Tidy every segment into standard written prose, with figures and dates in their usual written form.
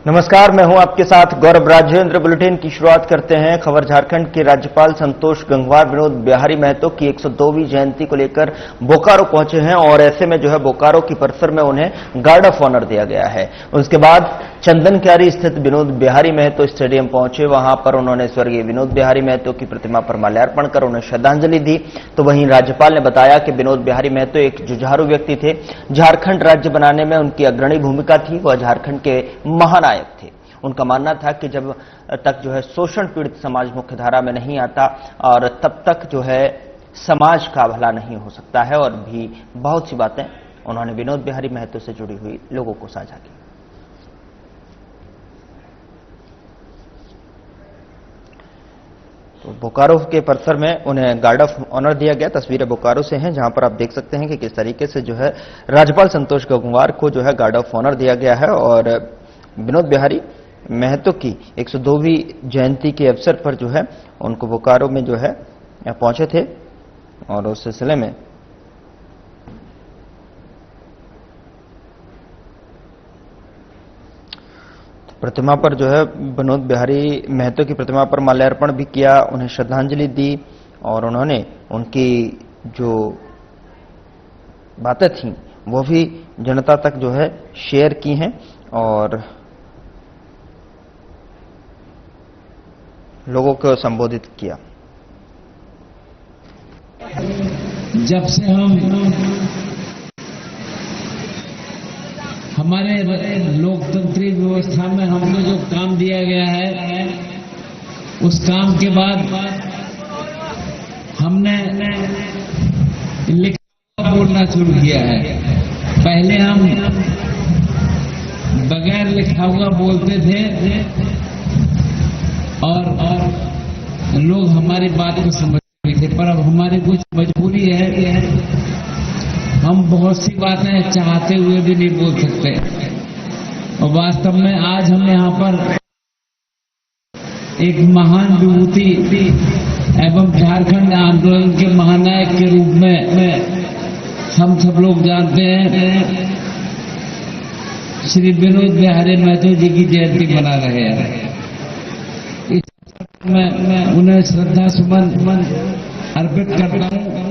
नमस्कार, मैं हूं आपके साथ गौरव राजेंद्र। बुलेटिन की शुरुआत करते हैं। खबर झारखंड के राज्यपाल संतोष गंगवार विनोद बिहारी महतो की 102वीं जयंती को लेकर बोकारो पहुंचे हैं और ऐसे में जो है बोकारो की परिसर में उन्हें गार्ड ऑफ ऑनर दिया गया है। उसके बाद चंदन क्यारी स्थित विनोद बिहारी महतो स्टेडियम पहुंचे। वहां पर उन्होंने स्वर्गीय विनोद बिहारी महतो की प्रतिमा पर माल्यार्पण कर उन्हें श्रद्धांजलि दी। तो वहीं राज्यपाल ने बताया कि विनोद बिहारी महतो एक जुझारू व्यक्ति थे। झारखंड राज्य बनाने में उनकी अग्रणी भूमिका थी। वह झारखंड के महानायक थे। उनका मानना था कि जब तक जो है शोषण पीड़ित समाज मुख्यधारा में नहीं आता और तब तक जो है समाज का भला नहीं हो सकता है। और भी बहुत सी बातें उन्होंने विनोद बिहारी महतो से जुड़ी हुई लोगों को साझा की। तो बोकारो के परिसर में उन्हें गार्ड ऑफ ऑनर दिया गया। तस्वीरें बोकारो से हैं, जहां पर आप देख सकते हैं कि किस तरीके से जो है राज्यपाल संतोष गंगवार को जो है गार्ड ऑफ ऑनर दिया गया है। और विनोद बिहारी महतो की 102वीं जयंती के अवसर पर जो है उनको बोकारो में जो है पहुंचे थे और उस सिलसिले में प्रतिमा पर जो है विनोद बिहारी महतो की प्रतिमा पर माल्यार्पण भी किया, उन्हें श्रद्धांजलि दी और उन्होंने उनकी जो बातें थीं वो भी जनता तक जो है शेयर की हैं और लोगों को संबोधित किया। जब से हमारे लोकतंत्रिक व्यवस्था में हमको जो काम दिया गया है उस काम के बाद हमने लिखा बोलना शुरू किया है। पहले हम बगैर लिखा हुआ बोलते थे और लोग हमारी बात को समझते थे, पर अब हमारी कुछ मजबूरी है। हम बहुत सी बातें चाहते हुए भी नहीं बोल सकते और वास्तव में आज हम यहाँ पर एक महान विभूति एवं झारखंड आंदोलन के महानायक के रूप में हम सब लोग जानते हैं श्री विनोद बिहारी महतो जी की जयंती मना रहे हैं। मैं उन्हें श्रद्धा सुमन अर्पित करता हूं।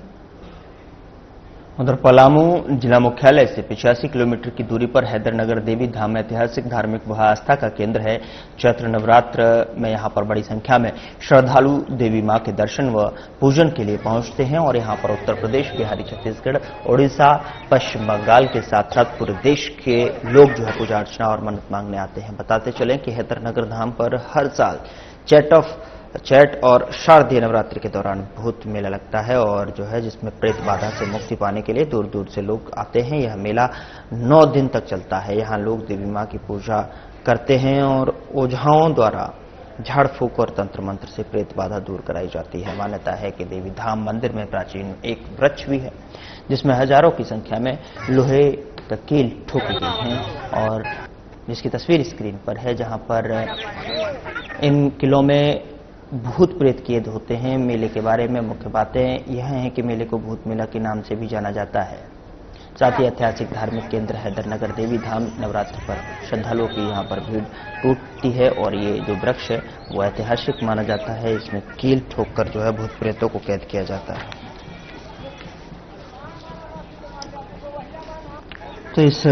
उधर पलामू जिला मुख्यालय से 85 किलोमीटर की दूरी पर हैदरनगर देवी धाम ऐतिहासिक धार्मिक आस्था का केंद्र है। चैत्र नवरात्र में यहां पर बड़ी संख्या में श्रद्धालु देवी मां के दर्शन व पूजन के लिए पहुंचते हैं और यहां पर उत्तर प्रदेश, बिहार, छत्तीसगढ़, ओडिशा, पश्चिम बंगाल के साथ साथ पूरे देश के लोग जो है पूजा अर्चना और मन्नत मांगने आते हैं। बताते चलें कि हैदरनगर धाम पर हर साल चैत और शारदीय नवरात्रि के दौरान भूत मेला लगता है और जो है जिसमें प्रेत बाधा से मुक्ति पाने के लिए दूर दूर से लोग आते हैं। यह मेला 9 दिन तक चलता है। यहाँ लोग देवी मां की पूजा करते हैं और ओझाओं द्वारा झाड़ फूक और तंत्र मंत्र से प्रेत बाधा दूर कराई जाती है। मान्यता है कि देवी धाम मंदिर में प्राचीन एक वृक्ष भी है जिसमें हजारों की संख्या में लोहे का कील ठोकी गई है और जिसकी तस्वीर स्क्रीन पर है, जहां पर इन किलों में भूत प्रेत कैद होते हैं। मेले के बारे में मुख्य बातें यह हैं कि मेले को भूत मेला के नाम से भी जाना जाता है। साथ ही ऐतिहासिक धार्मिक केंद्र हैदरनगर देवी धाम नवरात्र पर श्रद्धालुओं की यहां पर भीड़ टूटती है और ये जो वृक्ष है वो ऐतिहासिक माना जाता है। इसमें कील ठोक कर जो है भूत प्रेतों को कैद किया जाता है। तो इस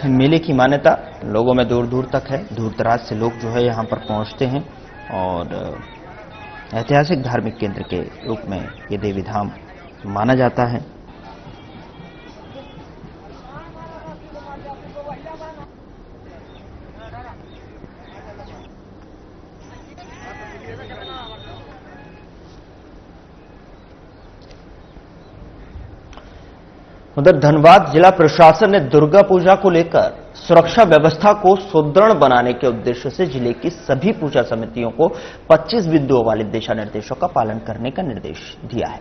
मेले की मान्यता लोगों में दूर दूर तक है। दूर दराज से लोग जो है यहाँ पर पहुँचते हैं और ऐतिहासिक धार्मिक केंद्र के रूप में ये देवी धाम माना जाता है। उधर धनबाद जिला प्रशासन ने दुर्गा पूजा को लेकर सुरक्षा व्यवस्था को सुदृढ़ बनाने के उद्देश्य से जिले की सभी पूजा समितियों को 25 बिंदुओं वाले दिशा निर्देशों का पालन करने का निर्देश दिया है।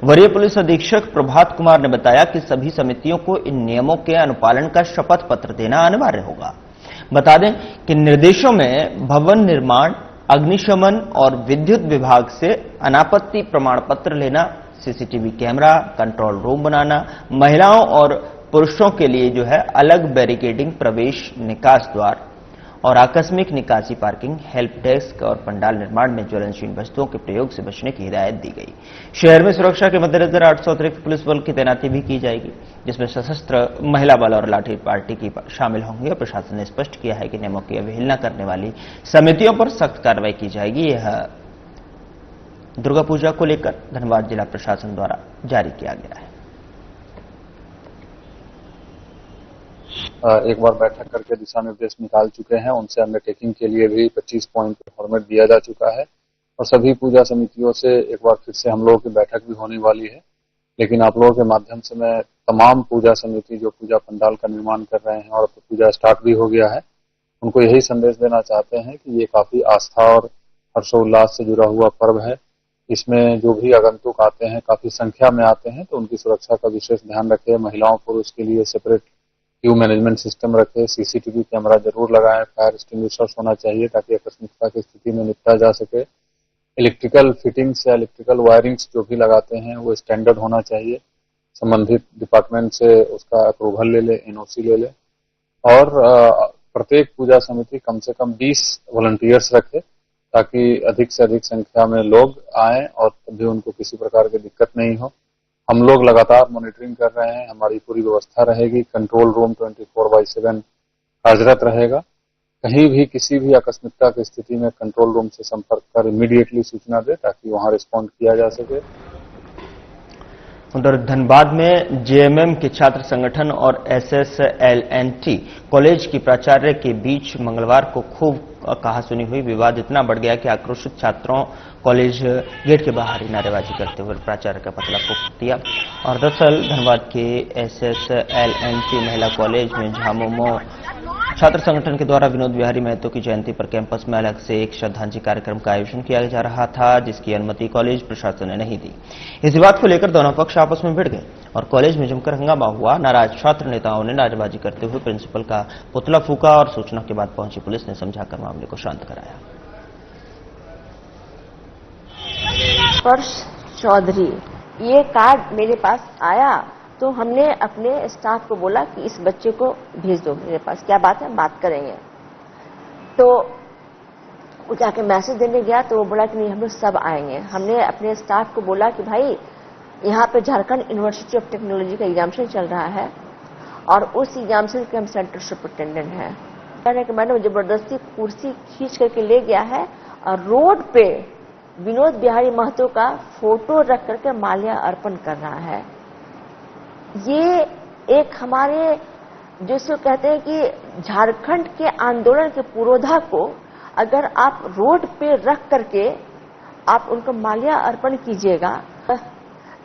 वरीय पुलिस अधीक्षक प्रभात कुमार ने बताया कि सभी समितियों को इन नियमों के अनुपालन का शपथ पत्र देना अनिवार्य होगा। बता दें कि निर्देशों में भवन निर्माण, अग्निशमन और विद्युत विभाग से अनापत्ति प्रमाण पत्र लेना, सीसीटीवी कैमरा, कंट्रोल रूम बनाना, महिलाओं और पुरुषों के लिए जो है अलग बैरिकेडिंग प्रवेश निकास द्वार और आकस्मिक निकासी पार्किंग, हेल्प डेस्क और पंडाल निर्माण में ज्वलनशील वस्तुओं के प्रयोग से बचने की हिदायत दी गई। शहर में सुरक्षा के मद्देनजर 800 अतिरिक्त पुलिस बल की तैनाती भी की जाएगी, जिसमें सशस्त्र महिला बल और लाठी पार्टी की शामिल होंगे। प्रशासन ने स्पष्ट किया है कि नियमों की अवहेलना करने वाली समितियों पर सख्त कार्रवाई की जाएगी। यह दुर्गा पूजा को लेकर धनबाद जिला प्रशासन द्वारा जारी किया गया है। एक बार बैठक करके दिशा निर्देश निकाल चुके हैं। उनसे अंडरटेकिंग के लिए भी 25 पॉइंट फॉर्मेट दिया जा चुका है और सभी पूजा समितियों से एक बार फिर से हम लोगों की बैठक भी होने वाली है। लेकिन आप लोगों के माध्यम से मैं तमाम पूजा समिति जो पूजा पंडाल का निर्माण कर रहे हैं और पूजा स्टार्ट भी हो गया है, उनको यही संदेश देना चाहते हैं कि ये काफी आस्था और हर्षोल्लास से जुड़ा हुआ पर्व है। इसमें जो भी आगंतुक आते हैं, काफी संख्या में आते हैं, तो उनकी सुरक्षा का विशेष ध्यान रखें। महिलाओं पुरुष के लिए सेपरेट क्यू मैनेजमेंट सिस्टम रखे, सीसीटीवी कैमरा जरूर लगाएं, फायर एक्सटिंग्विशर्स होना चाहिए ताकि आकस्मिकता की स्थिति में निपटा जा सके। इलेक्ट्रिकल फिटिंग्स या इलेक्ट्रिकल वायरिंग्स जो भी लगाते हैं वो स्टैंडर्ड होना चाहिए। संबंधित डिपार्टमेंट से उसका अप्रूवल ले ले, एनओसी ले ले और प्रत्येक पूजा समिति कम से कम 20 वॉलंटियर्स रखे ताकि अधिक से अधिक संख्या में लोग आएं और तभी उनको किसी प्रकार की दिक्कत नहीं हो। हम लोग लगातार मॉनिटरिंग कर रहे हैं, हमारी पूरी व्यवस्था रहेगी। कंट्रोल रूम 24/7 हाजरत रहेगा। कहीं भी किसी भी आकस्मिकता की स्थिति में कंट्रोल रूम से संपर्क कर इमीडिएटली सूचना दे ताकि वहां रिस्पॉन्ड किया जा सके। उधर धनबाद में जेएमएम के छात्र संगठन और एसएसएलएनटी कॉलेज की प्राचार्य के बीच मंगलवार को खूब कहासुनी हुई। विवाद इतना बढ़ गया कि आक्रोशित छात्रों कॉलेज गेट के बाहर ही नारेबाजी करते हुए प्राचार्य का पुतला फूंक दिया। और दरअसल धनबाद के एसएसएलएनटी महिला कॉलेज में झामुमो छात्र संगठन के द्वारा विनोद बिहारी महतो की जयंती पर कैंपस में अलग से एक श्रद्धांजलि कार्यक्रम का आयोजन किया जा रहा था, जिसकी अनुमति कॉलेज प्रशासन ने नहीं दी। इस बात को लेकर दोनों पक्ष आपस में भिड़ गए और कॉलेज में जमकर हंगामा हुआ। नाराज छात्र नेताओं ने नारेबाजी करते हुए प्रिंसिपल का पुतला फूंका और सूचना के बाद पहुंची पुलिस ने समझाकर मामले को शांत कराया। स्पर्श चौधरी, ये कार्ड मेरे पास आया तो हमने अपने स्टाफ को बोला कि इस बच्चे को भेज दो मेरे पास, क्या बात है, बात करेंगे। तो वो जाके मैसेज देने गया तो वो बोला कि नहीं हम लोग सब आएंगे। हमने अपने स्टाफ को बोला कि भाई यहाँ पे झारखंड यूनिवर्सिटी ऑफ टेक्नोलॉजी का एग्जामिनेशन चल रहा है और उस एग्जामिनेशन के हम सेंटर सुपरिटेंडेंट हैं। कहने कि मैंने जबरदस्ती कुर्सी खींच करके ले गया है और रोड पे विनोद बिहारी महतो का फोटो रख करके माल्या अर्पण कर रहा है। ये एक हमारे जिसको कहते हैं कि झारखंड के आंदोलन के पुरोधा को अगर आप रोड पे रख करके आप उनको माल्या अर्पण कीजिएगा।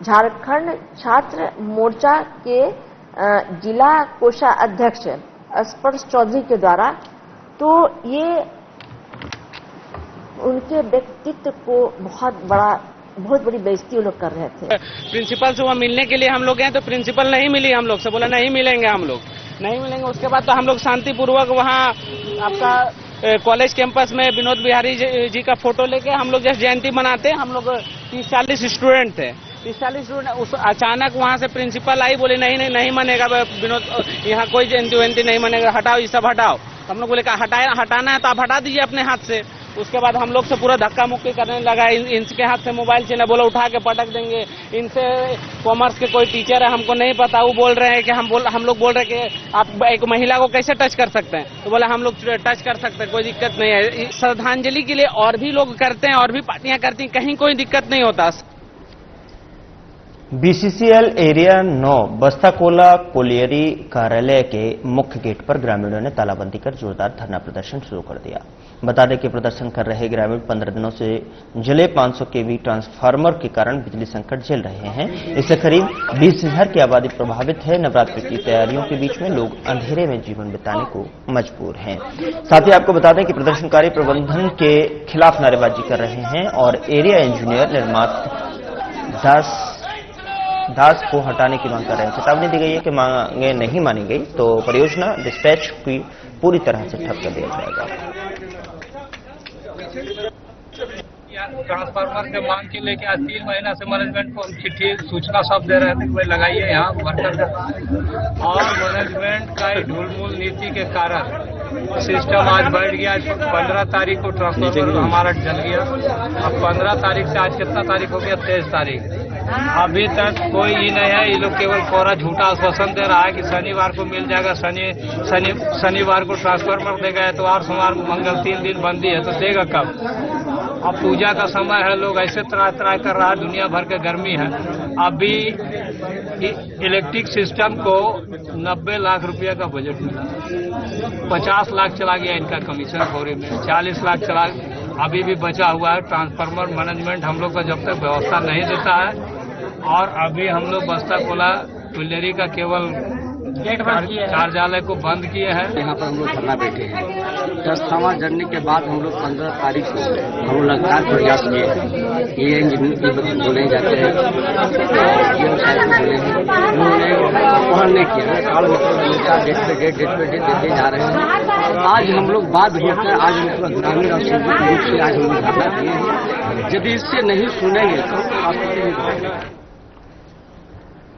झारखंड छात्र मोर्चा के जिला कोषाध्यक्ष स्पर्श चौधरी के द्वारा तो ये उनके व्यक्तित्व को बहुत बड़ी बेइज्जती वो लोग कर रहे थे। प्रिंसिपल से वहाँ मिलने के लिए हम लोग गए तो प्रिंसिपल नहीं मिली, हम लोग से बोला नहीं मिलेंगे, हम लोग नहीं मिलेंगे। उसके बाद तो हम लोग शांतिपूर्वक वहाँ आपका कॉलेज कैंपस में विनोद बिहारी जी का फोटो लेके हम लोग जैसे जयंती मनाते हैं। हम लोग 30-40 स्टूडेंट थे, 30-40 स्टूडेंट। अचानक वहाँ से प्रिंसिपल आई, बोले नहीं मानेगा विनोद, यहाँ कोई जयंती वयंती नहीं मानेगा, हटाओ ये सब हटाओ। हम लोग बोले हटाना है तो आप हटा दीजिए अपने हाथ से। उसके बाद हम लोग से पूरा धक्का मुक्की करने लगा। इनके हाथ से मोबाइल छीना, बोला उठा के पटक देंगे। इनसे कॉमर्स के कोई टीचर है, हमको नहीं पता, वो बोल रहे हैं कि हम लोग बोल रहे हैं कि आप एक महिला को कैसे टच कर सकते हैं। तो बोला हम लोग टच कर सकते हैं, कोई दिक्कत नहीं है। श्रद्धांजलि के लिए और भी लोग करते हैं और भी पार्टियां करती हैं, कहीं कोई दिक्कत नहीं होता। बीसीसीएल एरिया 9 बस्ताकोला कोलियरी कार्यालय के मुख्य गेट पर ग्रामीणों ने तालाबंदी कर जोरदार धरना प्रदर्शन शुरू कर दिया। बता दें कि प्रदर्शन कर रहे ग्रामीण 15 दिनों से जले 500 केवी ट्रांसफार्मर के कारण बिजली संकट झेल रहे हैं। इससे करीब 20,000 की आबादी प्रभावित है। नवरात्रि की तैयारियों के बीच में लोग अंधेरे में जीवन बिताने को मजबूर हैं। साथ ही आपको बता दें कि प्रदर्शनकारी प्रबंधन के खिलाफ नारेबाजी कर रहे हैं और एरिया इंजीनियर निर्माता दास को हटाने की मांग कर रहे हैं। चेतावनी दी गई है कि मांगे नहीं मानी गई तो परियोजना डिस्पैच की पूरी तरह से ठप कर दिया जाएगा। ट्रांसफार्मर के मांग के लेके आज 3 महीना से मैनेजमेंट को चिट्ठी सूचना सब दे रहे थे कि भाई लगाइए यहाँ वर्कर, और मैनेजमेंट का ढुलमुल नीति के कारण सिस्टम आज बैठ गया। 15 तारीख को ट्रांसफार्मर हमारा जल गया। अब 15 तारीख से आज कितना तारीख हो गया? 23 तारीख। अभी तक कोई ही नहीं है। ये लोग केवल कोरा झूठा आश्वासन दे रहा है कि शनिवार को मिल जाएगा, शनिवार को ट्रांसफार्मर देगा, एतवार सोमवार मंगल 3 दिन बंदी है, तो देगा कब? अब पूजा का समय है, लोग ऐसे त्राय कर रहा है, दुनिया भर के गर्मी है। अभी इलेक्ट्रिक सिस्टम को 90 लाख रुपया का बजट मिला, 50 लाख चला गया इनका कमीशन खोरी में, 40 लाख चला, अभी भी बचा हुआ है। ट्रांसफार्मर मैनेजमेंट हम लोग का जब तक व्यवस्था नहीं देता है, और अभी हम लोग बस्ता कोला टुल्लेरी का केवल कार्यालय को बंद किए हैं। यहाँ पर हम लोग धरना बैठे हैं। ट्रांसफार्मर जलने के बाद हम लोग 15 तारीख को हम लोग लगातार प्रयास किए। ये इंजीनियर बोले जाते हैं, उन्होंने वहन नहीं किया। साल में डेट पे डेट देते जा रहे हैं। आज हम लोग बाध्य होकर आज ग्रामीण और सार्वजनिक रूप से आज हम लोग धरना दिए हैं। यदि इससे नहीं सुनेंगे तो राष्ट्रपति में जाएगा।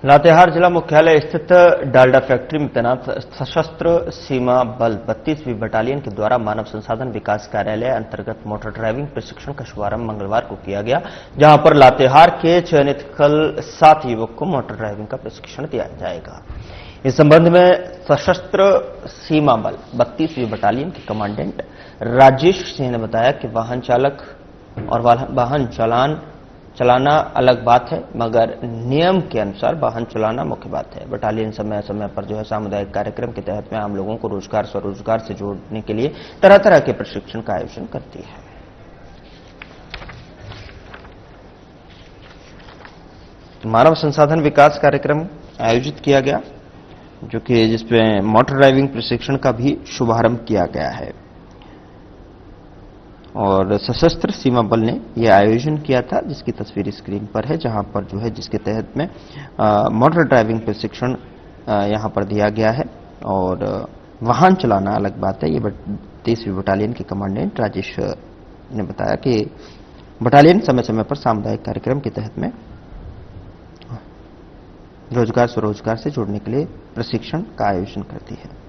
लातेहार जिला मुख्यालय स्थित डालडा फैक्ट्री में तैनात सशस्त्र सीमा बल 32वीं बटालियन के द्वारा मानव संसाधन विकास कार्यालय अंतर्गत मोटर ड्राइविंग प्रशिक्षण का शुभारंभ मंगलवार को किया गया, जहां पर लातेहार के चयनित कल 7 युवक को मोटर ड्राइविंग का प्रशिक्षण दिया जाएगा। इस संबंध में सशस्त्र सीमा बल 32वीं बटालियन के कमांडेंट राजेश सिंह ने बताया कि वाहन चालक और वाहन चलाना अलग बात है, मगर नियम के अनुसार वाहन चलाना मुख्य बात है। बटालियन समय समय पर जो है सामुदायिक कार्यक्रम के तहत में आम लोगों को रोजगार स्वरोजगार से जोड़ने के लिए तरह तरह के प्रशिक्षण का आयोजन करती है। मानव संसाधन विकास कार्यक्रम आयोजित किया गया, जो कि जिसमें मोटर ड्राइविंग प्रशिक्षण का भी शुभारंभ किया गया है, और सशस्त्र सीमा बल ने यह आयोजन किया था, जिसकी तस्वीर स्क्रीन पर है, जहां पर जो है जिसके तहत में मोटर ड्राइविंग प्रशिक्षण यहां पर दिया गया है। और वाहन चलाना अलग बात है। ये 32वीं बटालियन के कमांडेंट राजेश ने बताया कि बटालियन समय समय पर सामुदायिक कार्यक्रम के तहत में रोजगार स्वरोजगार से जोड़ने के लिए प्रशिक्षण का आयोजन करती है।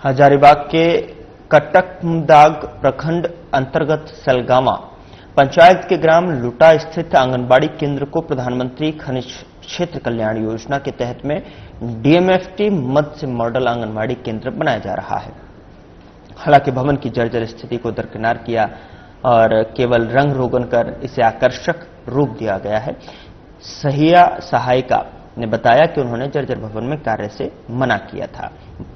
हजारीबाग के कटकमदाग प्रखंड अंतर्गत सलगामा पंचायत के ग्राम लुटा स्थित आंगनबाड़ी केंद्र को प्रधानमंत्री खनिज क्षेत्र कल्याण योजना के तहत में डीएमएफटी मद से मॉडल आंगनबाड़ी केंद्र बनाया जा रहा है। हालांकि भवन की जर्जर स्थिति को दरकिनार किया और केवल रंग रोगन कर इसे आकर्षक रूप दिया गया है। सहिया सहायिका ने बताया कि उन्होंने जर्जर भवन में कार्य से मना किया था,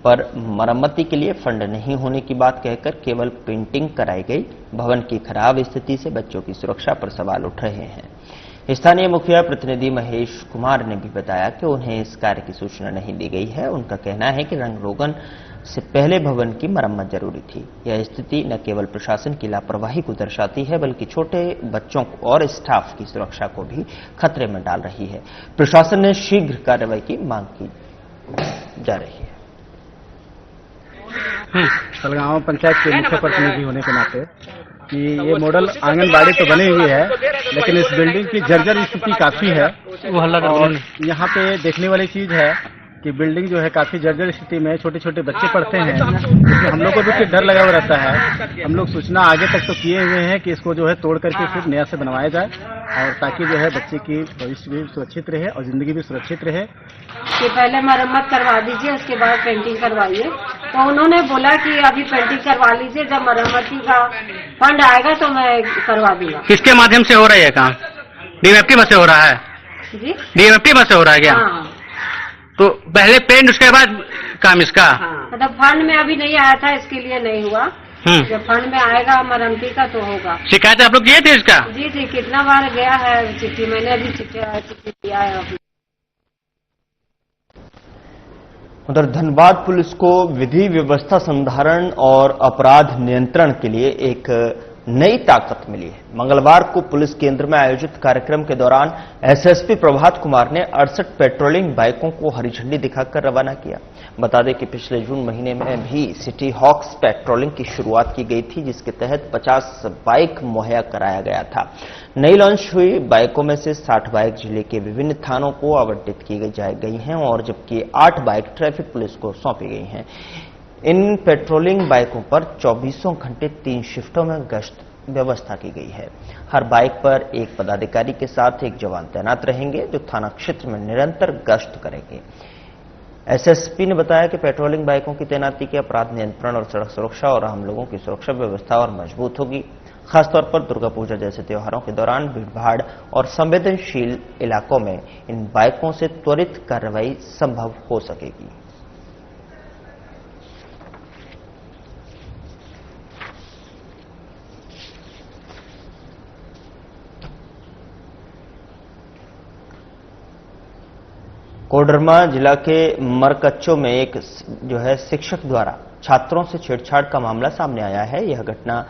पर मरम्मती के लिए फंड नहीं होने की बात कहकर केवल पेंटिंग कराई गई। भवन की खराब स्थिति से बच्चों की सुरक्षा पर सवाल उठ रहे हैं। स्थानीय मुखिया प्रतिनिधि महेश कुमार ने भी बताया कि उन्हें इस कार्य की सूचना नहीं दी गई है। उनका कहना है कि रंग रोगन से पहले भवन की मरम्मत जरूरी थी। यह स्थिति न केवल प्रशासन की लापरवाही को दर्शाती है, बल्कि छोटे बच्चों को और स्टाफ की सुरक्षा को भी खतरे में डाल रही है। प्रशासन ने शीघ्र कार्रवाई की मांग की जा रही है। सलगांव पंचायत के मुख्य प्रतिनिधि होने के नाते कि ये मॉडल आंगनबाड़ी तो बनी हुई है, लेकिन इस बिल्डिंग की जर्जर स्थिति काफी है। और यहाँ पे देखने वाली चीज है कि बिल्डिंग जो है काफी जर्जर स्थिति में, छोटे छोटे बच्चे पढ़ते हैं, क्योंकि हम लोग को भी डर लगा हुआ रहता है। हम लोग सूचना आगे तक तो किए हुए हैं कि इसको जो है तोड़ करके फिर नया से बनवाया जाए, और ताकि जो है बच्चे की भविष्य भी सुरक्षित रहे और जिंदगी भी सुरक्षित रहे। कि पहले मरम्मत करवा दीजिए, उसके बाद पेंटिंग करवाइए। तो उन्होंने बोला कि अभी पेंटिंग करवा लीजिए, जब मरम्मती का फंड आएगा तो मैं करवा दूंगा। किसके माध्यम से हो रहा है ये काम? डीएमएफटी में से हो रहा है जी? डीएमएफटी में से हो रहा है क्या? हाँ। तो पहले पेंट, उसके बाद काम इसका? हाँ। मतलब फंड में अभी नहीं आया था, इसके लिए नहीं हुआ। जब फंड में आएगा मरम्मती का तो होगा। शिकायत आप लोग किए थे इसका? जी जी, कितना बार गया है चिट्ठी, मैंने अभी चिट्ठी दिया है अभी। उधर धनबाद पुलिस को विधि व्यवस्था संधारण और अपराध नियंत्रण के लिए एक नई ताकत मिली है। मंगलवार को पुलिस केंद्र में आयोजित कार्यक्रम के दौरान एसएसपी प्रभात कुमार ने 68 पेट्रोलिंग बाइकों को हरी झंडी दिखाकर रवाना किया। बता दें कि पिछले जून महीने में भी सिटी हॉक्स पेट्रोलिंग की शुरुआत की गई थी, जिसके तहत 50 बाइक मुहैया कराया गया था। नई लॉन्च हुई बाइकों में से 60 बाइक जिले के विभिन्न थानों को आवंटित की गई हैं और जबकि 8 बाइक ट्रैफिक पुलिस को सौंपी गई हैं। इन पेट्रोलिंग बाइकों पर 24 घंटे 3 शिफ्टों में गश्त व्यवस्था की गई है। हर बाइक पर एक पदाधिकारी के साथ एक जवान तैनात रहेंगे जो थाना क्षेत्र में निरंतर गश्त करेंगे। एसएसपी ने बताया कि पेट्रोलिंग बाइकों की तैनाती के अपराध नियंत्रण और सड़क सुरक्षा और आम लोगों की सुरक्षा व्यवस्था और मजबूत होगी। खासतौर पर दुर्गा पूजा जैसे त्योहारों के दौरान भीड़भाड़ और संवेदनशील इलाकों में इन बाइकों से त्वरित कार्रवाई संभव हो सकेगी। कोडरमा जिला के मरकच्चो में एक शिक्षक द्वारा छात्रों से छेड़छाड़ का मामला सामने आया है। यह घटना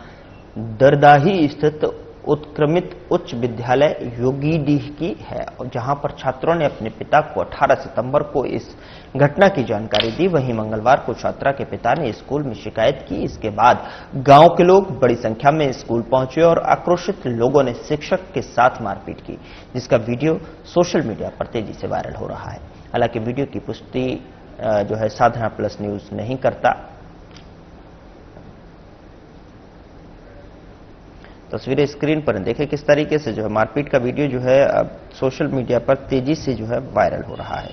दरदाही स्थित उत्क्रमित उच्च विद्यालय योगीडीह की है, जहां पर छात्रों ने अपने पिता को 18 सितंबर को इस घटना की जानकारी दी। वहीं मंगलवार को छात्रा के पिता ने स्कूल में शिकायत की। इसके बाद गांव के लोग बड़ी संख्या में स्कूल पहुंचे और आक्रोशित लोगों ने शिक्षक के साथ मारपीट की, जिसका वीडियो सोशल मीडिया पर तेजी से वायरल हो रहा है। हालांकि वीडियो की पुष्टि साधना प्लस न्यूज नहीं करता। तस्वीरें स्क्रीन पर देखें किस तरीके से मारपीट का वीडियो अब सोशल मीडिया पर तेजी से वायरल हो रहा है।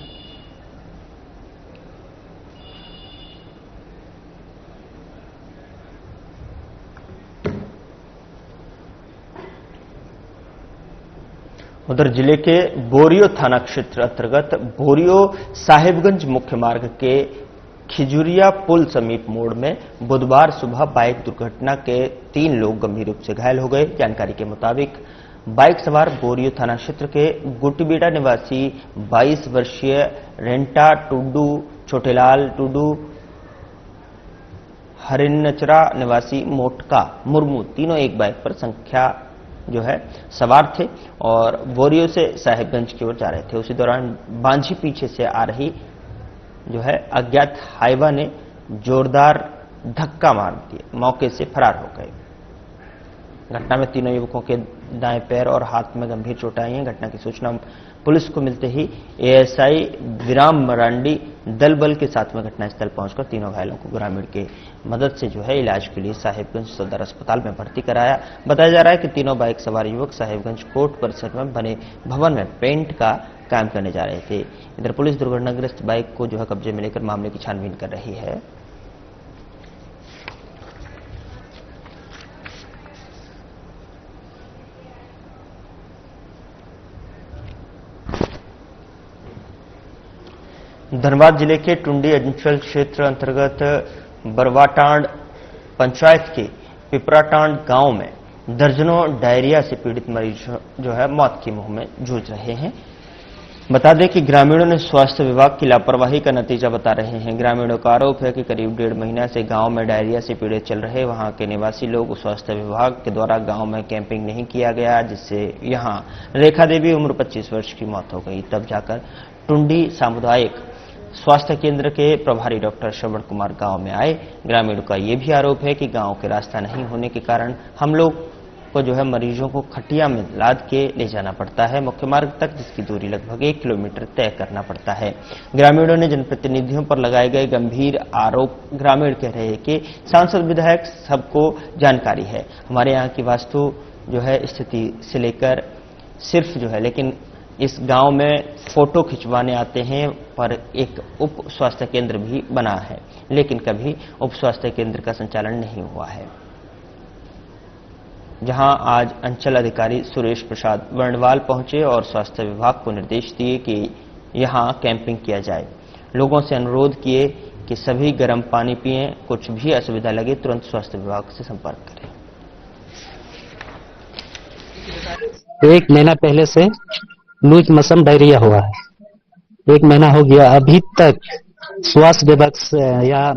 उधर जिले के बोरियो थाना क्षेत्र अंतर्गत बोरियो साहिबगंज मुख्य मार्ग के खिजुरिया पुल समीप मोड़ में बुधवार सुबह बाइक दुर्घटना के 3 लोग गंभीर रूप से घायल हो गए। जानकारी के मुताबिक बाइक सवार बोरियो थाना क्षेत्र के गुटबीड़ा निवासी 22 वर्षीय रेंटा टुडू, छोटेलाल टुडू, हरिन्नचरा निवासी मोटका मुर्मू तीनों एक बाइक पर संख्या सवार थे और बोरियो से साहिबगंज की ओर जा रहे थे। उसी दौरान बांझी पीछे से आ रही अज्ञात हाइवा ने जोरदार धक्का मार दिया, मौके से फरार हो गए। घटना में तीनों युवकों के दाएं पैर और हाथ में गंभीर चोटें आई हैं। घटना की सूचना पुलिस को मिलते ही एएसआई विराम मरांडी दल बल के साथ में घटनास्थल पहुंचकर तीनों घायलों को ग्रामीण की मदद से इलाज के लिए साहिबगंज सदर अस्पताल में भर्ती कराया। बताया जा रहा है कि तीनों बाइक सवार युवक साहिबगंज कोर्ट परिसर में बने भवन में पेंट का काम करने जा रहे थे। इधर पुलिस दुर्घटनाग्रस्त बाइक को कब्जे में लेकर मामले की छानबीन कर रही है। धनबाद जिले के टुंडी अंचल क्षेत्र अंतर्गत बरवाटांड पंचायत के पिपराटांड गांव में दर्जनों डायरिया से पीड़ित मरीज मौत के मुंह में जूझ रहे हैं। बता दें कि ग्रामीणों ने स्वास्थ्य विभाग की लापरवाही का नतीजा बता रहे हैं। ग्रामीणों का आरोप है कि करीब 1.5 महीना से गांव में डायरिया से पीड़ित चल रहे वहां के निवासी लोग स्वास्थ्य विभाग के द्वारा गांव में कैंपिंग नहीं किया गया, जिससे यहां रेखा देवी उम्र 25 वर्ष की मौत हो गई। तब जाकर टुंडी सामुदायिक स्वास्थ्य केंद्र के प्रभारी डॉक्टर श्रवण कुमार गांव में आए। ग्रामीणों का यह भी आरोप है कि गांव के रास्ता नहीं होने के कारण हम लोग को मरीजों को खटिया में लाद के ले जाना पड़ता है मुख्य मार्ग तक, जिसकी दूरी लगभग 1 किलोमीटर तय करना पड़ता है। ग्रामीणों ने जनप्रतिनिधियों पर लगाए गए गंभीर आरोप। ग्रामीण कह रहे हैं कि सांसद विधायक सबको जानकारी है, हमारे यहाँ की वास्तु स्थिति से लेकर सिर्फ लेकिन इस गांव में फोटो खिंचवाने आते हैं, पर एक उप स्वास्थ्य केंद्र भी बना है, लेकिन कभी उप स्वास्थ्य केंद्र का संचालन नहीं हुआ है। जहां आज अंचल अधिकारी सुरेश प्रसाद वर्णवाल पहुंचे और स्वास्थ्य विभाग को निर्देश दिए कि यहां कैंपिंग किया जाए। लोगों से अनुरोध किए कि सभी गर्म पानी पिएं, कुछ भी असुविधा लगे तुरंत स्वास्थ्य विभाग से संपर्क करें। 1 महीना पहले से लूज मौसम डायरिया हुआ है। 1 महीना हो गया, अभी तक स्वास्थ्य विभाग से या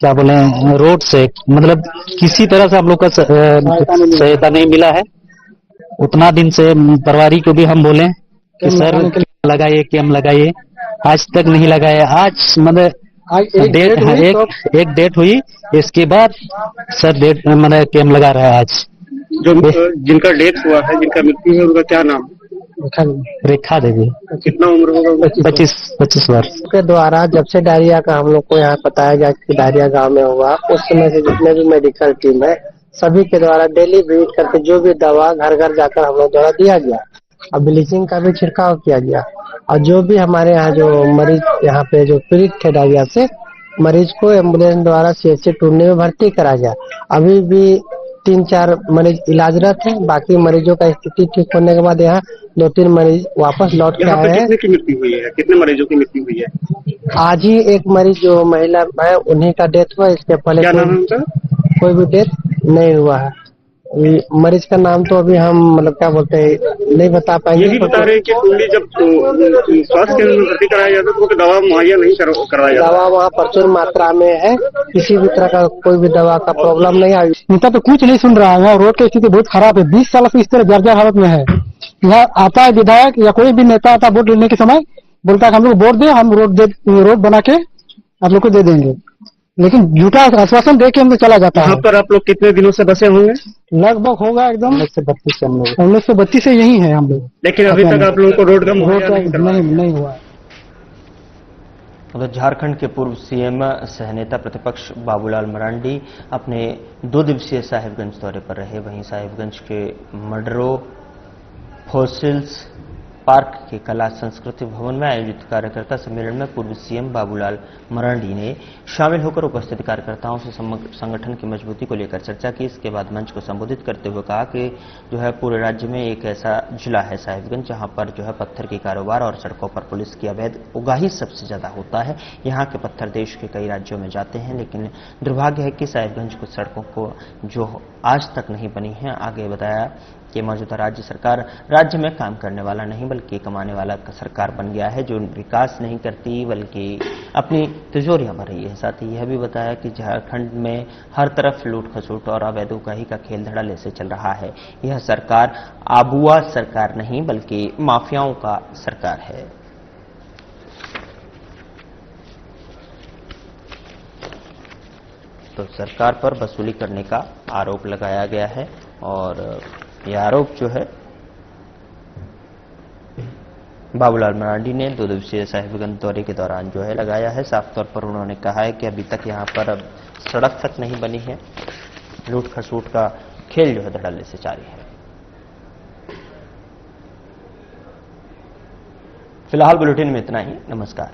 क्या बोले रोड से मतलब किसी तरह से हम लोग का सहायता नहीं मिला है। उतना दिन से प्रभारी को भी हम बोले कि सर लगाइए कैम लगाइए, आज तक नहीं लगाया। आज मतलब एक डेट हुई, इसके बाद सर डेट मतलब कैम लगा रहा है। आज जो जिनका डेथ हुआ है, जिनका मृत्यु है, उनका क्या नाम? रेखा देवी। कितना उम्र होगा? 25 वर्ष। के द्वारा जब से डायरिया का हम लोग को यहाँ बताया गया कि डायरिया गांव में हुआ, उस समय से जितने भी मेडिकल टीम है सभी के द्वारा डेली विजिट करके जो भी दवा घर घर जाकर हम लोग द्वारा दिया गया और ब्लीचिंग का भी छिड़काव किया गया। और जो भी हमारे यहाँ जो मरीज यहाँ पे जो पीड़ित थे डायरिया से, मरीज को एम्बुलेंस द्वारा CHC टूरने में भर्ती करा गया। अभी भी 3-4 मरीज इलाजरत हैं। बाकी मरीजों का स्थिति ठीक होने के बाद यहाँ 2-3 मरीज वापस लौट के आए हैं। कितने की मृत्यु हुई है? कितने मरीजों की मृत्यु हुई है? आज ही एक मरीज जो महिला है उन्हीं का डेथ हुआ। इसके पहले क्या नाम है उनका? कोई भी डेथ नहीं हुआ है। मरीज का नाम तो अभी हम मतलब क्या बोलते हैं नहीं बता पाएंगे। ये भी बता रहे हैं कि टुंडी जब स्वास्थ्य केंद्र में भर्ती कराया जाता है तो दवा मुहैया नहीं करवाया जाता। दवा वहाँ प्रचुर मात्रा में है, किसी भी तरह का कोई भी दवा का प्रॉब्लम नहीं आई। नेता तो कुछ नहीं सुन रहा है। रोड की स्थिति बहुत खराब है, 20 साल से इस तरह जर्जर हालत में है। यहाँ आता है विधायक या कोई भी नेता आता वोट लेने के समय बोलता है हम लोग वोट दे, हम रोड बना के आप लोग को दे देंगे, लेकिन झूठा आश्वासन दे के हम चला जाता है। यहाँ पर आप लोग कितने दिनों से बसे होंगे? लगभग होगा एकदम 1932 से यही है हम लोग। लेकिन अभी तक आप लोगों को रोड का नहीं हुआ। उधर झारखंड के पूर्व CM सह नेता प्रतिपक्ष बाबूलाल मरांडी अपने 2 दिवसीय साहिबगंज दौरे पर रहे। वहीं साहिबगंज के मडरो फॉसिल्स पार्क के कला संस्कृति भवन में आयोजित कार्यकर्ता सम्मेलन में पूर्व CM बाबूलाल मरांडी ने शामिल होकर उपस्थित कार्यकर्ताओं से संगठन की मजबूती को लेकर चर्चा की। इसके बाद मंच को संबोधित करते हुए कहा कि जो है पूरे राज्य में एक ऐसा जिला है साहिबगंज जहां पर जो है पत्थर के कारोबार और सड़कों पर पुलिस की अवैध उगाही सबसे ज्यादा होता है। यहाँ के पत्थर देश के कई राज्यों में जाते हैं, लेकिन दुर्भाग्य है कि साहिबगंज कुछ सड़कों को जो आज तक नहीं बनी है। आगे बताया कि मौजूदा राज्य सरकार राज्य में काम करने वाला नहीं बल्कि कमाने वाला सरकार बन गया है, जो विकास नहीं करती बल्कि अपनी तिजोरियां भर रही है। साथ ही यह भी बताया कि झारखंड में हर तरफ लूट खसोट और अवैध उगाही का खेल धड़ल्ले से चल रहा है। यह सरकार आबुआ सरकार नहीं बल्कि माफियाओं का सरकार है। तो सरकार पर वसूली करने का आरोप लगाया गया है और यह आरोप जो है बाबूलाल मरांडी ने 2 दिवसीय साहिबगंज दौरे के दौरान जो है लगाया है। साफ तौर पर उन्होंने कहा है कि अभी तक यहां पर अब सड़क तक नहीं बनी है, लूट खसूट का खेल जो है धड़ल्ले से जारी है। फिलहाल बुलेटिन में इतना ही। नमस्कार।